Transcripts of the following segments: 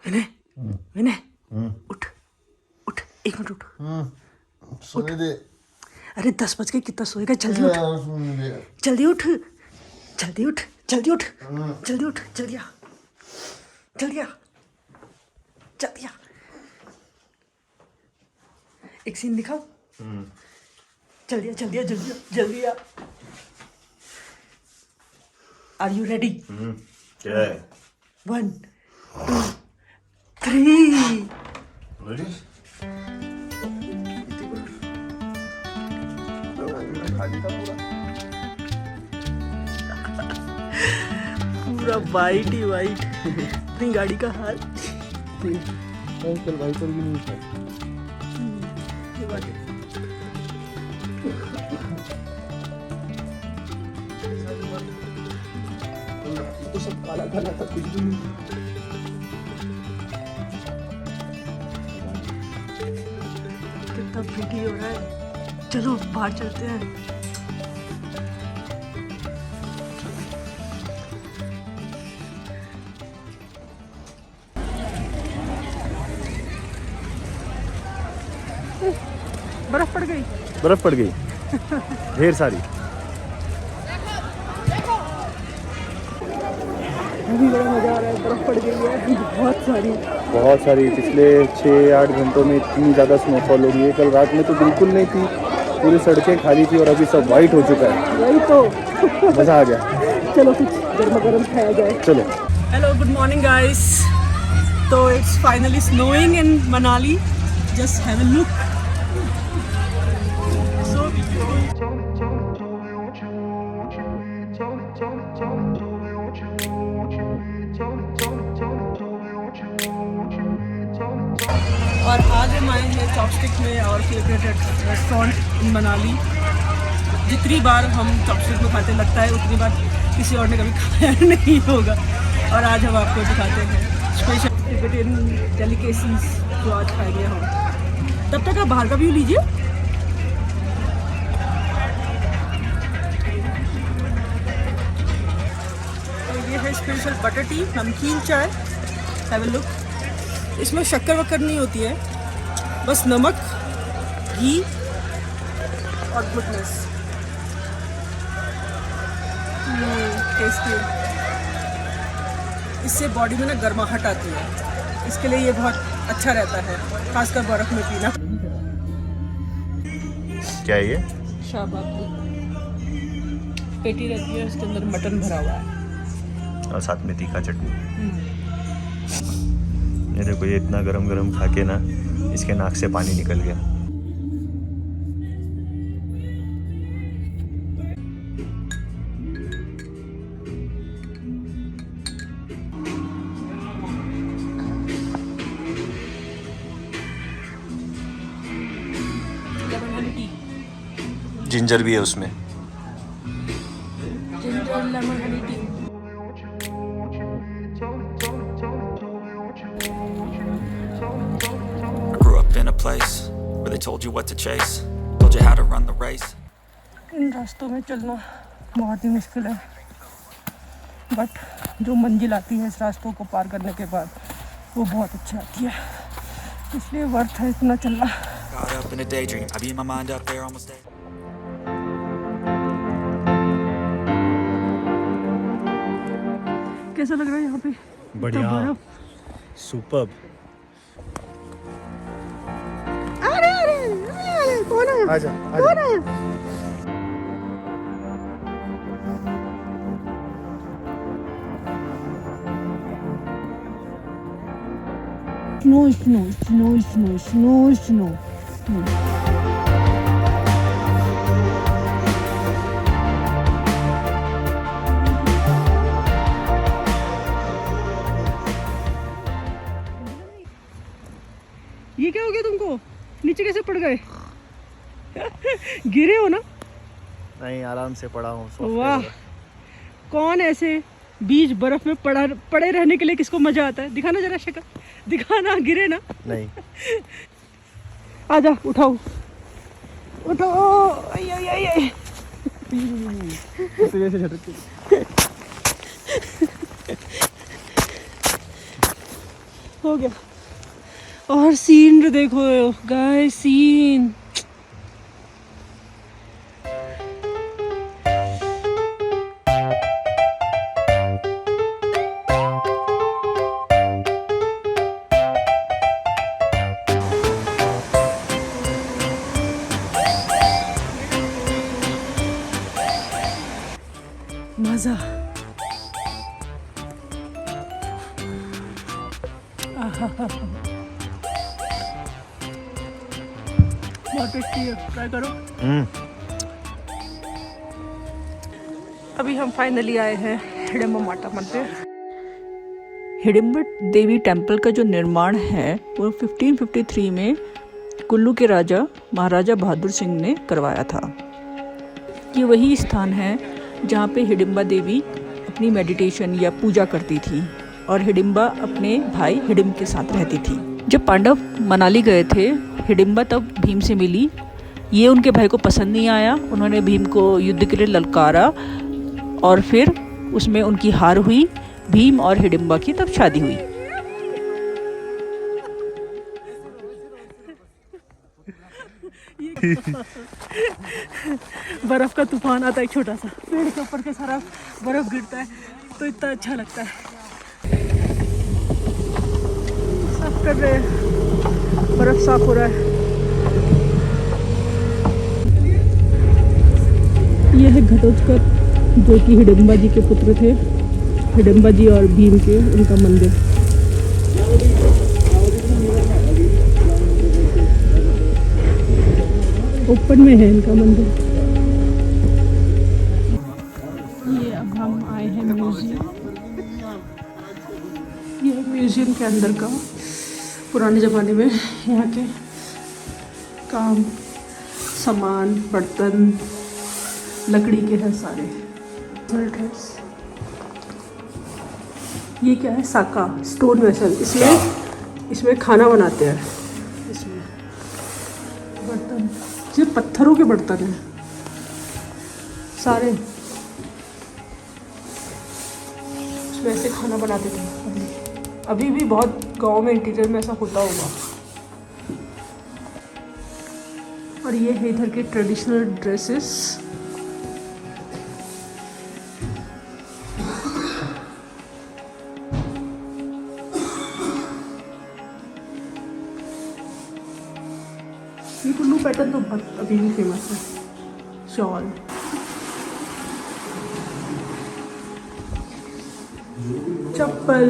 विनय विनय उठ उठ, 1 मिनट उठ। सोने दे। अरे 10 बज गए, कितना सोएगा? जल्दी उठ, जल्दी उठ, जल्दी उठ, जल्दी उठ, जल्दी उठ, जल्दी आ, जल्दी आ, जल्दी आ। एक सीन दिखाओ। जल्दी आ, जल्दी आ, जल्दी आ, जल्दी आ। Are you ready? 1 2 3। पूरा वाइट ही वाइट। अपनी गाड़ी का हाल। कल वाइपर भी नहीं था। तो सब काला काला था, कुछ भी नहीं। कितना प्रीटी हो रहा है। चलो बाहर चलते हैं। बर्फ पड़ गई, बर्फ पड़ गई ढेर सारी। अभी बड़ा मजा आ रहा है। बर्फ पड़ गई है बहुत सारी। पिछले 6-8 घंटों में इतनी ज़्यादा स्नोफॉल हो गई है। कल रात में तो बिल्कुल नहीं थी, पूरी सड़कें खाली थी और अभी सब वाइट हो चुका है। वही तो मज़ा आ गया। चलो कुछ गर्मा गर्म खाया जाए। चलो। Hello, good morning guys. तो it's finally snowing in Manali. Just have a look. और आज हम आए हैं चॉपस्टिक में, और फेवरेट रेस्टोरेंट इन मनाली। जितनी बार हम चॉपस्टिक में खाते लगता है उतनी बार किसी और ने कभी खाया नहीं होगा। और आज हम आपको दिखाते हैं स्पेशल टिबेटियन डेलिकेसीज जो आज खाएंगे हम। तब तक आप बाहर का व्यू लीजिए। तो ये है स्पेशल बटर टी, नमकीन चाय। Have a look. इसमें शक्कर वक्कर नहीं होती है, बस नमक, घी और गुडनेस। टेस्टी। इससे बॉडी में ना गर्माहट आती है, इसके लिए ये बहुत अच्छा रहता है, खासकर बर्फ में पीना। क्या है ये? शाबाश। पेटी रहती है, उसके अंदर मटन भरा हुआ है और साथ में तीखा चटनी। ये देखो, ये इतना गरम गरम खा के ना इसके नाक से पानी निकल गया। जिंजर भी है उसमें। Ginger lemon Honey T. In a place where they told you what to chase, told you how to run the race. इन रास्तों में चलना बहुत ही मुश्किल है, बट जो मंजिल आती है इस रास्तों को पार करने के बाद वो बहुत अच्छी आती है, इसलिए वर्थ है इतना चलना। Caught up in a daydream, I be in my mind up there almost there. कैसा लग रहा है यहाँ पे? बढ़िया, सुपर्ब। कौन आया? आजा, आजा। कौन आया? Snow snow snow snow snow snow. ये क्या हो गया तुमको? नीचे कैसे पड़ गए? गिरे हो ना? नहीं, आराम से पड़ा हूँ। वाह, कौन ऐसे बीच बर्फ में पड़े रहने के लिए किसको मजा आता है? दिखाना जरा शक्ल, दिखाना। गिरे ना? नहीं। आजा, उठाओ उठाओ। आई आई आई आई। हो गया। और सीन देखो गाइस, सीन मजा। बहुत टेस्टी है, ट्राई करो। अभी हम फाइनली आए हैं हिडिंबा माता मंदिर। हिडिंबा देवी टेम्पल का जो निर्माण है वो 1553 में कुल्लू के राजा महाराजा बहादुर सिंह ने करवाया था। ये वही स्थान है जहाँ पे हिडिंबा देवी अपनी मेडिटेशन या पूजा करती थी और हिडिंबा अपने भाई हिडिंब के साथ रहती थी। जब पांडव मनाली गए थे, हिडिंबा तब भीम से मिली। ये उनके भाई को पसंद नहीं आया, उन्होंने भीम को युद्ध के लिए ललकारा और फिर उसमें उनकी हार हुई। भीम और हिडिंबा की तब शादी हुई। बर्फ का तूफान आता है, छोटा सा पेड़ के ऊपर के सारा बर्फ गिरता है तो इतना अच्छा लगता है। साफ कर रहे हैं, बर्फ साफ हो रहा है। ये है घटोत्कच, जो कि हिडिंबा जी के पुत्र थे। हिडिंबा जी और भीम के, उनका मंदिर। ओपन में है इनका मंदिर। ये अब हम आए हैं म्यूजियम। ये म्यूजियम के अंदर का पुराने ज़माने में यहाँ के काम, सामान, बर्तन लकड़ी के हैं सारे। ड्रेस, ये क्या है? साका स्टोन वेसल, इसमें खाना बनाते हैं। इसमें बर्तन, ये पत्थरों के बर्तन हैं सारे। इसमें ऐसे खाना बनाते थे। अभी भी बहुत गांव में इंटीरियर में ऐसा होता होगा। और ये है इधर के ट्रेडिशनल ड्रेसेस। ये कुल्लू पैटर्न तो बहुत अभी भी फेमस है। शॉल, चप्पल,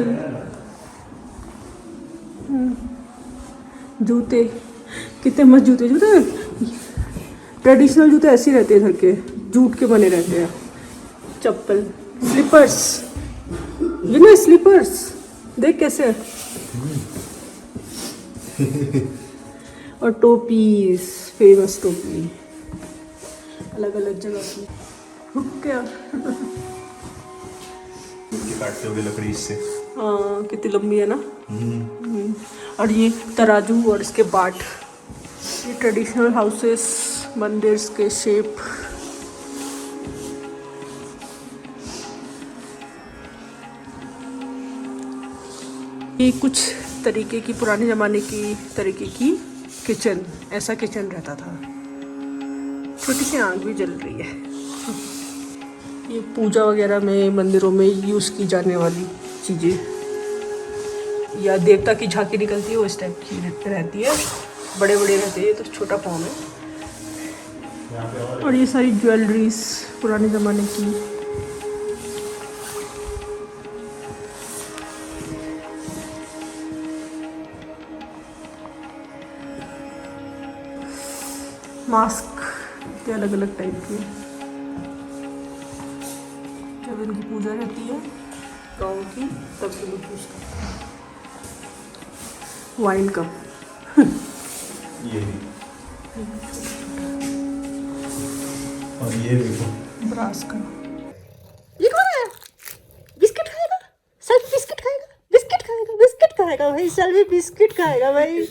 जूते, कितने मस्त जूते ट्रेडिशनल जूते ऐसे ही रहते हैं इधर के, जूट के बने रहते हैं। चप्पल, स्लीपर्स, ये ना स्लीपर्स देख कैसे। और टोपीज, फेमस टोपी अलग अलग जगह की। रुक क्या काटते होगे लकड़ी इससे। हाँ, कितनी लंबी है ना। और ये तराजू और इसके बाट, ये ट्रेडिशनल हाउसेस, मंदिर्स के शेप। ये कुछ तरीके की पुराने ज़माने की तरीके की किचन, ऐसा किचन रहता था। छोटी सी आग भी जल रही है। ये पूजा वगैरह में, मंदिरों में यूज़ की जाने वाली चीज़ें, या देवता की झांकी निकलती है वो इस टाइप की रहती है। बड़े बड़े रहते हैं, तो छोटा फॉर्म है। और ये सारी ज्वेलरीज पुराने ज़माने की। मास्क के अलग अलग टाइप के, जब इनकी पूजा रहती है गाँव की तब से लोग यूज़ करते हैं। वाइन कप, ये भी, और ये देखो ब्रास का। ये कौन है? बिस्किट खाएगा? सल्फी बिस्किट खाएगा? बिस्किट खाएगा? बिस्किट खाएगा भाई, सल्फी बिस्किट खाएगा भाई।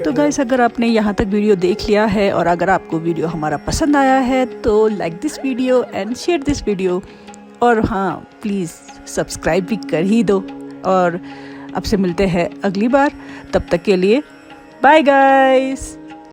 तो गाइस, अगर आपने यहाँ तक वीडियो देख लिया है और अगर आपको वीडियो हमारा पसंद आया है तो like this video and share this video. और हाँ, प्लीज़ सब्सक्राइब भी कर ही दो। और अब से मिलते हैं अगली बार, तब तक के लिए बाय गाइस।